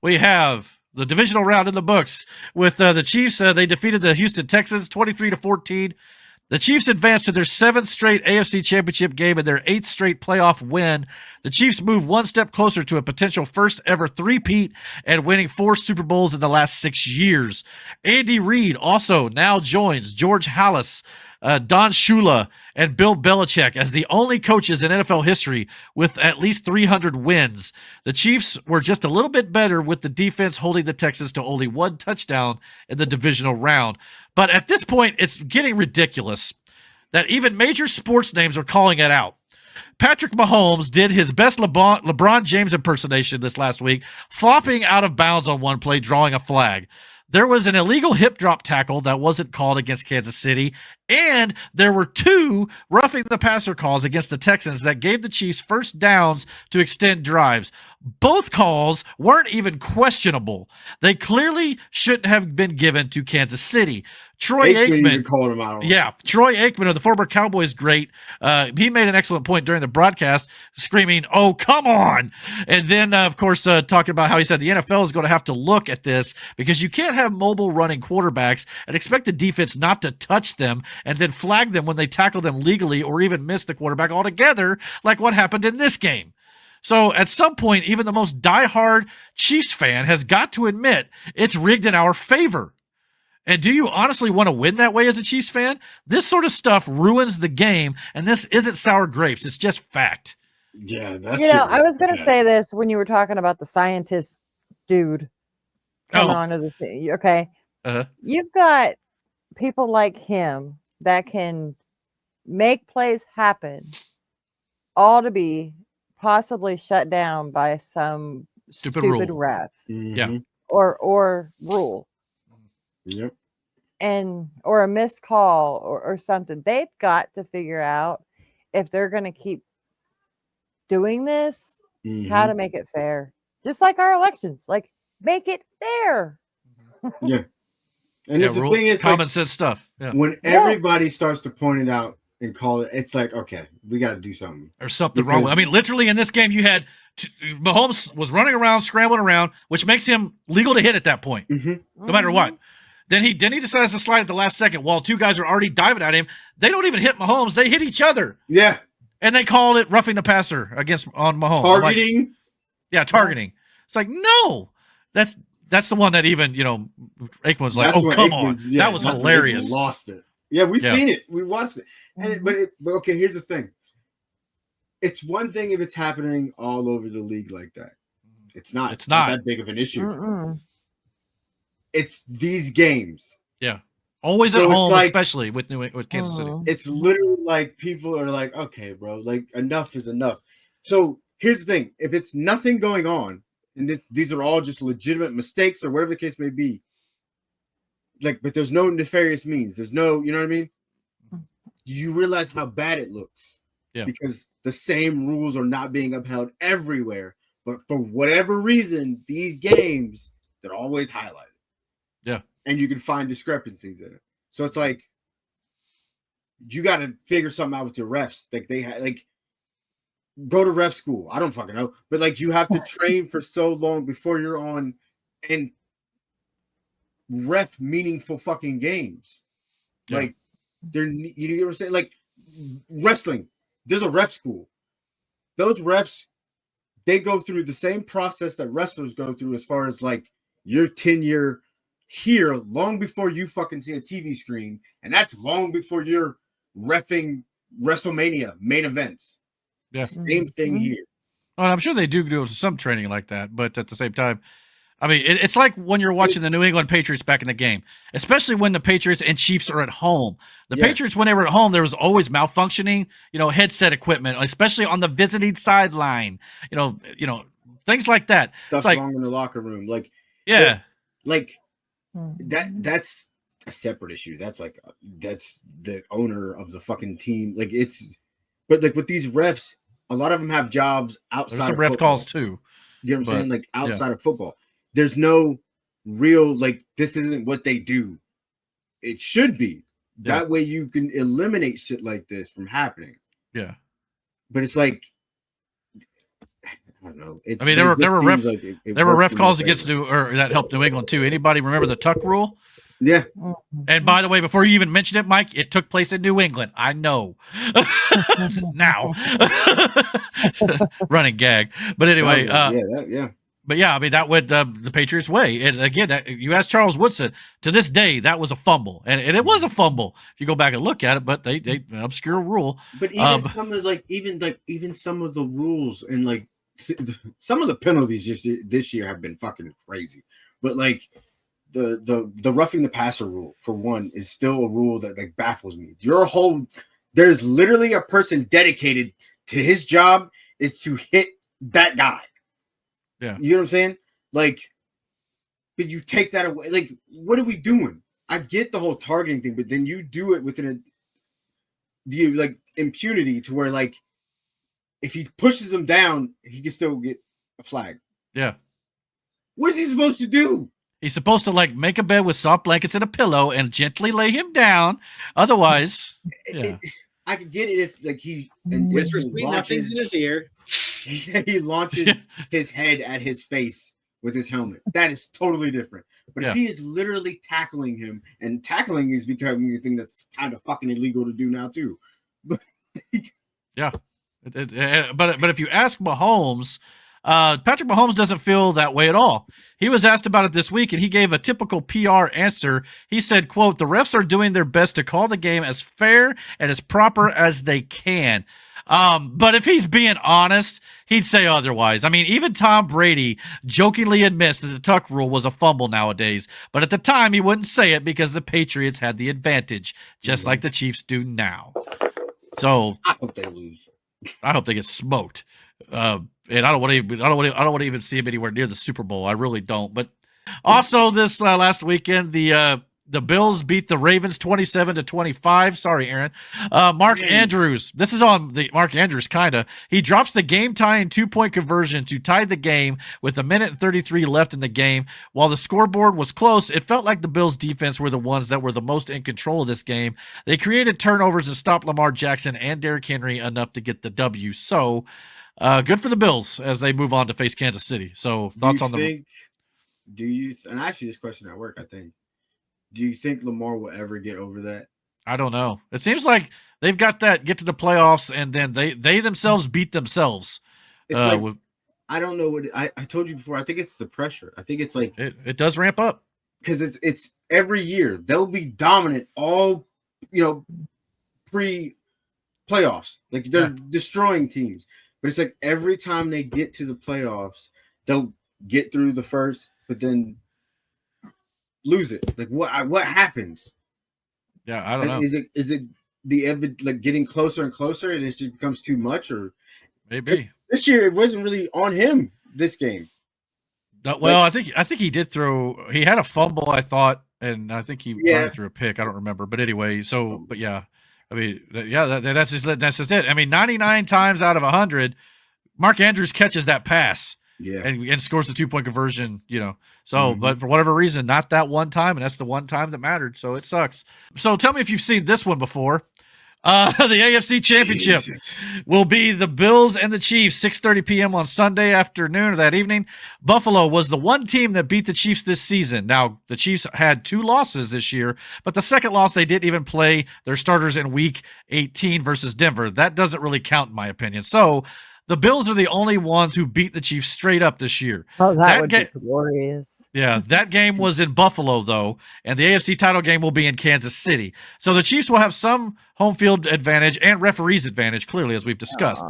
we have the divisional round in the books with the Chiefs. They defeated the Houston Texans 23-14. The Chiefs advanced to their 7th straight AFC Championship game and their 8th straight playoff win. The Chiefs move one step closer to a potential first ever three-peat and winning 4 Super Bowls in the last 6 years. Andy Reid also now joins George Halas, Don Shula, and Bill Belichick as the only coaches in NFL history with at least 300 wins. The Chiefs were just a little bit better with the defense holding the Texans to only 1 touchdown in the divisional round. But at this point, it's getting ridiculous that even major sports names are calling it out. Patrick Mahomes did his best LeBron James impersonation this last week, flopping out of bounds on one play, drawing a flag. There was an illegal hip drop tackle that wasn't called against Kansas City, and there were 2 roughing the passer calls against the Texans that gave the Chiefs first downs to extend drives. Both calls weren't even questionable. They clearly shouldn't have been given to Kansas City. Troy Aikman called him out. Yeah, Troy Aikman of the former Cowboys great. He made an excellent point during the broadcast, screaming, "Oh, come on!" And then, of course, talking about how he said the NFL is going to have to look at this because you can't have mobile running quarterbacks and expect the defense not to touch them and then flag them when they tackle them legally or even miss the quarterback altogether, like what happened in this game. So at some point, even the most diehard Chiefs fan has got to admit it's rigged in our favor. And do you honestly want to win that way as a Chiefs fan? This sort of stuff ruins the game, and this isn't sour grapes. It's just fact. Yeah, that's I was going to say this when you were talking about the scientist dude coming onto the thing. Okay. You've got people like him that can make plays happen, all to be possibly shut down by some stupid ref. Mm-hmm. Yeah. Or rule. Yep. Or a missed call or something. They've got to figure out if they're going to keep doing this, how to make it fair. Just like our elections, like make it fair. Yeah. And the thing is, common sense stuff. Yeah. When everybody starts to point it out and call it, it's like, okay, we got to do something. There's something wrong with it. I mean, literally in this game, you had Mahomes was running around, scrambling around, which makes him legal to hit at that point, no matter what. Then he decides to slide at the last second while 2 guys are already diving at him. They don't even hit Mahomes. They hit each other. Yeah. And they called it roughing the passer on Mahomes. Targeting. Targeting. It's like, no. That's the one that even, Aikman's like, oh, come on. That was hilarious. Lost it. Yeah, we've seen it. We watched it. And but okay, here's the thing. It's one thing if it's happening all over the league like that. It's not that big of an issue. It's these games. Yeah. Always at home, especially with Kansas City. It's literally like people are like, okay, bro, like enough is enough. So here's the thing. If it's nothing going on, and these are all just legitimate mistakes or whatever the case may be, but there's no nefarious means. There's no, you know what I mean? You realize how bad it looks. Yeah. Because the same rules are not being upheld everywhere. But for whatever reason, these games, they're always highlighted. Yeah. And you can find discrepancies in it. So it's like, you got to figure something out with your refs. Go to ref school. I don't fucking know. But you have to train for so long before you're on and ref meaningful fucking games. Yeah. You know what I'm saying? Like wrestling, there's a ref school. Those refs, they go through the same process that wrestlers go through as far as your tenure here long before you fucking see a TV screen. And that's long before you're reffing WrestleMania main events. Yeah. Same thing here. Well, I'm sure they do some training like that, but at the same time, I mean, it's like when you're watching the New England Patriots back in the game, especially when the Patriots and Chiefs are at home. The Patriots, when they were at home, there was always malfunctioning, headset equipment, especially on the visiting sideline, things like that. Stuff wrong in the locker room. That's a separate issue. That's the owner of the fucking team. But with these refs, a lot of them have jobs outside. There's some of ref football. calls too. You know what I'm saying? Outside of football. There's no real, this isn't what they do. It should be. Yeah. That way you can eliminate shit like this from happening. Yeah. But it's like, don't know. I mean, there were ref calls against that helped New England too. Anybody remember the tuck rule? Yeah. And by the way, before you even mention it, Mike, it took place in New England. I know. Now. Running gag. But anyway, But yeah, I mean, that went the Patriots' way. And again, you asked Charles Woodson, to this day, that was a fumble. And it was a fumble if you go back and look at it, but they an obscure rule. But even some of the rules and like some of the penalties this year have been fucking crazy. But like the roughing the passer rule, for one, is still a rule that like baffles me. There's literally a person dedicated to his job is to hit that guy. Yeah. You know what I'm saying? Like, but you take that away. Like, what are we doing? I get the whole targeting thing, but then you do it within the like impunity to where like if he pushes him down, he can still get a flag. Yeah. What is he supposed to do? He's supposed to like make a bed with soft blankets and a pillow and gently lay him down. Otherwise, I could get it if like he Mr. Sweet Nothing's in his ear. He launches his head at his face with his helmet. That is totally different. But if he is literally tackling him, and tackling is becoming a thing that's kind of fucking illegal to do now too. But but if you ask Mahomes, Patrick Mahomes doesn't feel that way at all. He was asked about it this week, and he gave a typical PR answer. He said, quote, "The refs are doing their best to call the game as fair and as proper as they can." But if he's being honest, he'd say otherwise. I mean, even Tom Brady jokingly admits that the tuck rule was a fumble nowadays. But at the time, he wouldn't say it because the Patriots had the advantage, just like the Chiefs do now. So I hope they lose. I hope they get smoked. And I don't want to even see him anywhere near the Super Bowl. I really don't. But also this last weekend, the Bills beat the Ravens 27-25. Sorry, Aaron. Mark Andrews. This is on the Mark Andrews, kinda. He drops the game-tying 2-point conversion to tie the game with 1:33 left in the game. While the scoreboard was close, it felt like the Bills' defense were the ones that were the most in control of this game. They created turnovers and stopped Lamar Jackson and Derrick Henry enough to get the W. So, good for the Bills as they move on to face Kansas City. So, thoughts on the? And I asked you this question at work, I think. Do you think Lamar will ever get over that? I don't know. It seems like they've got that get to the playoffs and then they themselves beat themselves. It's like, I don't know what I told you before. I think it's the pressure. I think it's like it does ramp up because it's every year they'll be dominant all pre-playoffs. Like they're destroying teams, but it's like every time they get to the playoffs, they'll get through the first, but then lose it. Like what happens? Yeah, I don't know. Is it the like getting closer and closer, and it just becomes too much, or maybe this year it wasn't really on him. This game. Well, I think he did throw. He had a fumble, I thought, and I think he threw a pick. I don't remember, but anyway. So, but yeah, I mean, that's just it. I mean, 99 times out of 100, Mark Andrews catches that pass. Yeah, and scores the 2-point conversion, So, but for whatever reason, not that one time, and that's the one time that mattered. So it sucks. So tell me if you've seen this one before. The AFC Championship will be the Bills and the Chiefs, 6:30 p.m. on Sunday afternoon or that evening. Buffalo was the one team that beat the Chiefs this season. Now, the Chiefs had 2 losses this year, but the second loss, they didn't even play their starters in Week 18 versus Denver. That doesn't really count, in my opinion. So, the Bills are the only ones who beat the Chiefs straight up this year. Oh, that would be glorious. Yeah, that game was in Buffalo, though, and the AFC title game will be in Kansas City. So the Chiefs will have some home field advantage and referees advantage, clearly, as we've discussed.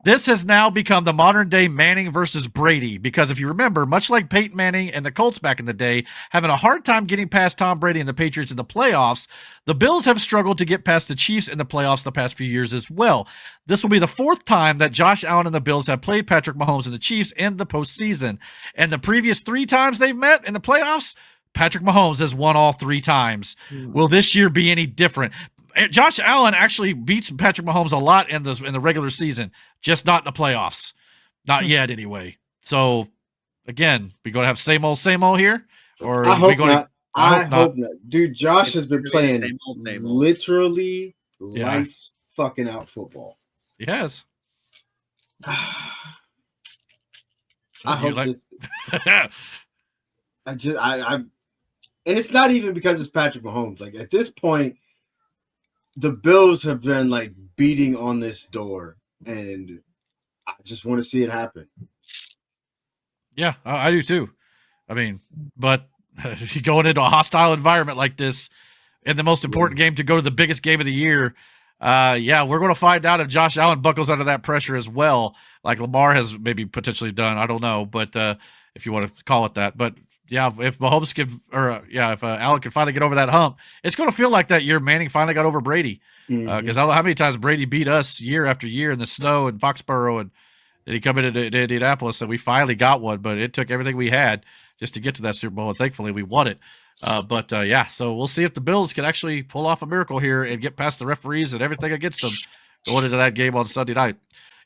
This has now become the modern-day Manning versus Brady because if you remember, much like Peyton Manning and the Colts back in the day, having a hard time getting past Tom Brady and the Patriots in the playoffs, the Bills have struggled to get past the Chiefs in the playoffs the past few years as well. This will be the 4th time that Josh Allen and the Bills have played Patrick Mahomes and the Chiefs in the postseason. And the previous 3 times they've met in the playoffs, Patrick Mahomes has won all 3 times. Will this year be any different? Josh Allen actually beats Patrick Mahomes a lot in the regular season, just not in the playoffs. Not yet, anyway. So, again, we going to have same old here? Or I hope not. I hope not. Dude, Josh has been playing literally lights fucking out football. He has. I hope this. And it's not even because it's Patrick Mahomes. Like at this point, the Bills have been like beating on this door, and I just want to see it happen. Yeah, I do too. I mean, but going into a hostile environment like this in the most important game to go to the biggest game of the year, we're going to find out if Josh Allen buckles under that pressure as well, like Lamar has maybe potentially done. I don't know, but if you want to call it that. But yeah, if Mahomes if Allen can finally get over that hump, it's going to feel like that year Manning finally got over Brady. Because I don't know how many times Brady beat us year after year in the snow in Foxborough, and then he come into Indianapolis, and we finally got one. But it took everything we had just to get to that Super Bowl, and thankfully we won it. So we'll see if the Bills can actually pull off a miracle here and get past the referees and everything against them going into that game on Sunday night.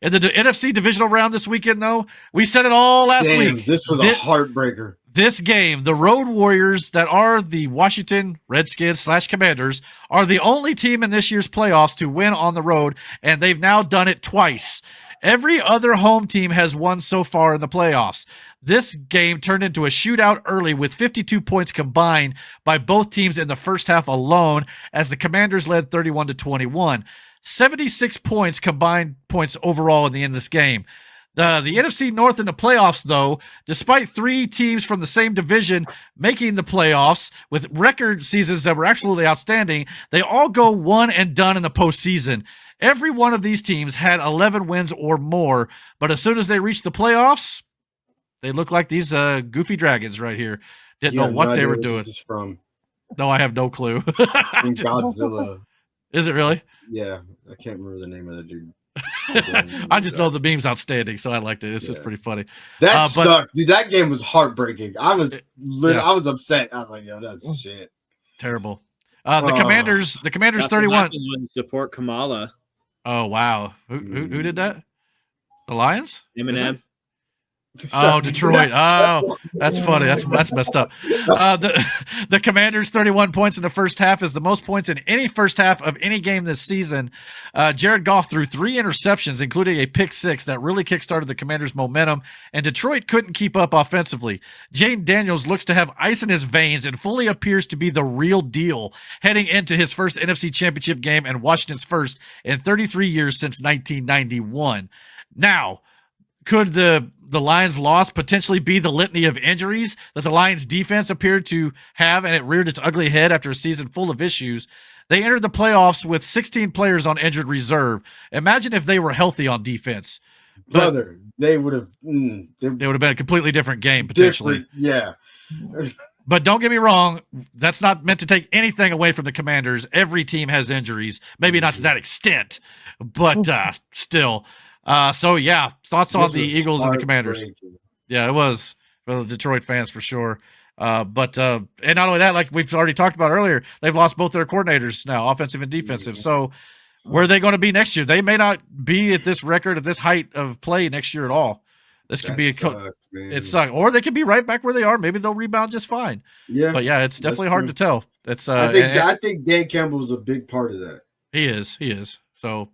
In the NFC Divisional Round this weekend, though, we said it all last week. This was a heartbreaker. This game, the Road Warriors, that are the Washington Redskins / Commanders, are the only team in this year's playoffs to win on the road, and they've now done it twice. Every other home team has won so far in the playoffs. This game turned into a shootout early with 52 points combined by both teams in the first half alone, as the Commanders led 31-21. 76 points combined points overall in the end of this game. The NFC North in the playoffs, though, despite 3 teams from the same division making the playoffs with record seasons that were absolutely outstanding, they all go one and done in the postseason. Every one of these teams had 11 wins or more, but as soon as they reached the playoffs, they look like these goofy dragons right here. Didn't know what they were doing. This is from. No, I have no clue. From Godzilla. Is it really? Yeah, I can't remember the name of the dude. I just know the meme's outstanding, so I liked it. It's just pretty funny. That sucked, dude. That game was heartbreaking. I was upset. I was like, yo, that's shit. Terrible. The Commanders 31. When you support Kamala. Oh wow. Who did that? The Lions? Eminem. Oh, Detroit. Oh, that's funny. That's messed up. The Commanders' 31 points in the first half is the most points in any first half of any game this season. Jared Goff threw 3 interceptions, including a pick 6 that really kickstarted the Commanders' momentum, and Detroit couldn't keep up offensively. Jane Daniels looks to have ice in his veins and fully appears to be the real deal heading into his first NFC Championship game and Washington's first in 33 years since 1991. Now, could the Lions' loss potentially be the litany of injuries that the Lions' defense appeared to have, and it reared its ugly head after a season full of issues? They entered the playoffs with 16 players on injured reserve. Imagine if they were healthy on defense. Brother, they would have been a completely different game, potentially. Yeah. But don't get me wrong, that's not meant to take anything away from the Commanders. Every team has injuries, maybe not to that extent, but still. Thoughts on the Eagles and the Commanders? Yeah, it was for the Detroit fans for sure. And not only that, like we've already talked about earlier, they've lost both their coordinators now, offensive and defensive. So where are they going to be next year? They may not be at this record, at this height of play next year at all. This could be it sucks, or they could be right back where they are. Maybe they'll rebound just fine. Yeah, but yeah, it's definitely hard to tell. It's I think Dan Campbell is a big part of that. He is. So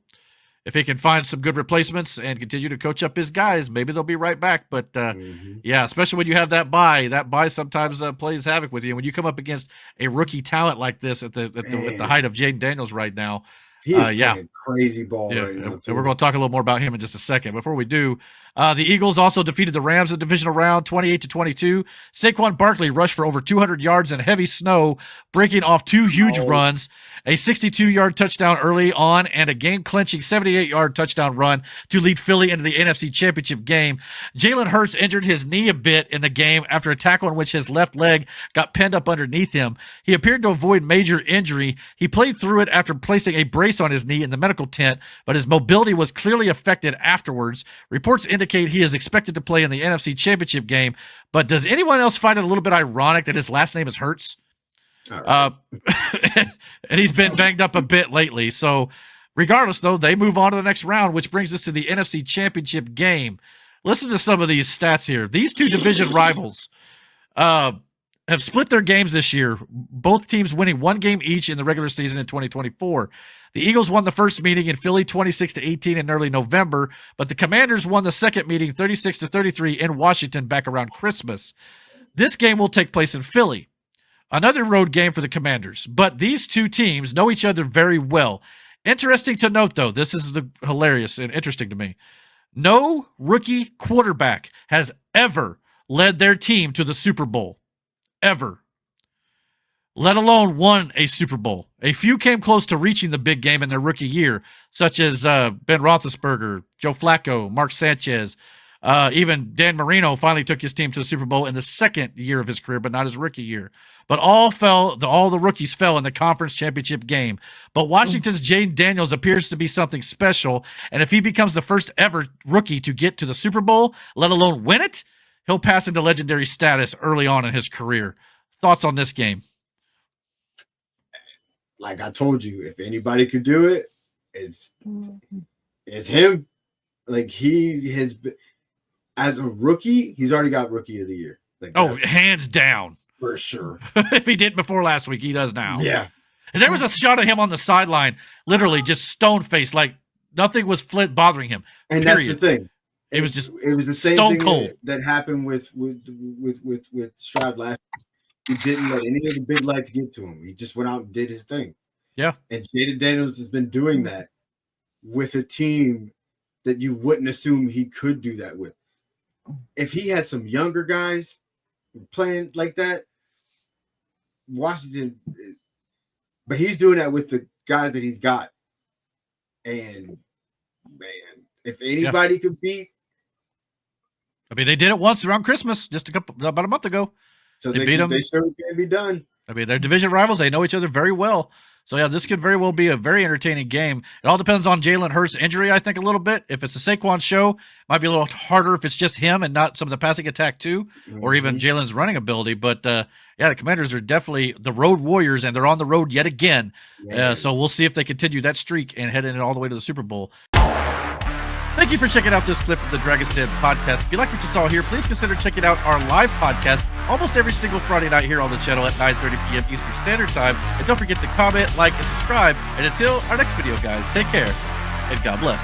if he can find some good replacements and continue to coach up his guys, maybe they'll be right back. But especially when you have that bye sometimes plays havoc with you. When you come up against a rookie talent like this at the height of Jaden Daniels right now, he's playing crazy ball right now. And we're going to talk a little more about him in just a second. Before we do, the Eagles also defeated the Rams in the divisional round 28-22. Saquon Barkley rushed for over 200 yards in heavy snow, breaking off 2 huge runs, a 62-yard touchdown early on, and a game-clinching 78-yard touchdown run to lead Philly into the NFC Championship game. Jalen Hurts injured his knee a bit in the game after a tackle in which his left leg got pinned up underneath him. He appeared to avoid major injury. He played through it after placing a brace on his knee in the medical tent, but his mobility was clearly affected afterwards. Reports indicate he is expected to play in the NFC Championship game, but does anyone else find it a little bit ironic that his last name is Hurts? And he's been banged up a bit lately. So regardless, though, they move on to the next round, which brings us to the NFC Championship game. Listen to some of these stats here. These 2 division rivals have split their games this year, both teams winning 1 game each in the regular season in 2024. The Eagles won the first meeting in Philly 26-18 in early November, but the Commanders won the second meeting 36-33 in Washington back around Christmas. This game will take place in Philly. Another road game for the Commanders, but these two teams know each other very well. Interesting to note, though, this is hilarious and interesting to me. No rookie quarterback has ever led their team to the Super Bowl. Ever. Let alone won a Super Bowl. A few came close to reaching the big game in their rookie year, such as Ben Roethlisberger, Joe Flacco, Mark Sanchez. Even Dan Marino finally took his team to the Super Bowl in the second year of his career, but not his rookie year. But all the rookies fell in the conference championship game. But Washington's Jaden Daniels appears to be something special, and if he becomes the first ever rookie to get to the Super Bowl, let alone win it, he'll pass into legendary status early on in his career. Thoughts on this game? Like I told you, if anybody could do it, it's him. Like he has been, as a rookie, he's already got Rookie of the Year. Like hands down. For sure. If he did before last week, he does now. Yeah. And there was a shot of him on the sideline, literally just stone-faced, like nothing was bothering him. And period. That's the thing. It was just it was the same stone thing cold. That happened with Stroud last week. He didn't let any of the big lights get to him. He just went out and did his thing. Yeah. And Jaden Daniels has been doing that with a team that you wouldn't assume he could do that with. If he had some younger guys playing like that, Washington, but he's doing that with the guys that he's got. And man, if anybody could beat, I mean, they did it once around Christmas, about a month ago. So they beat them. They sure can be done. I mean, they're division rivals. They know each other very well. So, yeah, this could very well be a very entertaining game. It all depends on Jalen Hurts' injury, I think, a little bit. If it's a Saquon show, it might be a little harder if it's just him and not some of the passing attack, too, or even Jalen's running ability. But, yeah, the Commanders are definitely the road warriors, and they're on the road yet again. So we'll see if they continue that streak and head in all the way to the Super Bowl. Thank you for checking out this clip of the Dragon's Den podcast. If you like what you saw here, please consider checking out our live podcast almost every single Friday night here on the channel at 9:30 p.m. Eastern Standard Time. And don't forget to comment, like, and subscribe. And until our next video, guys, take care and God bless.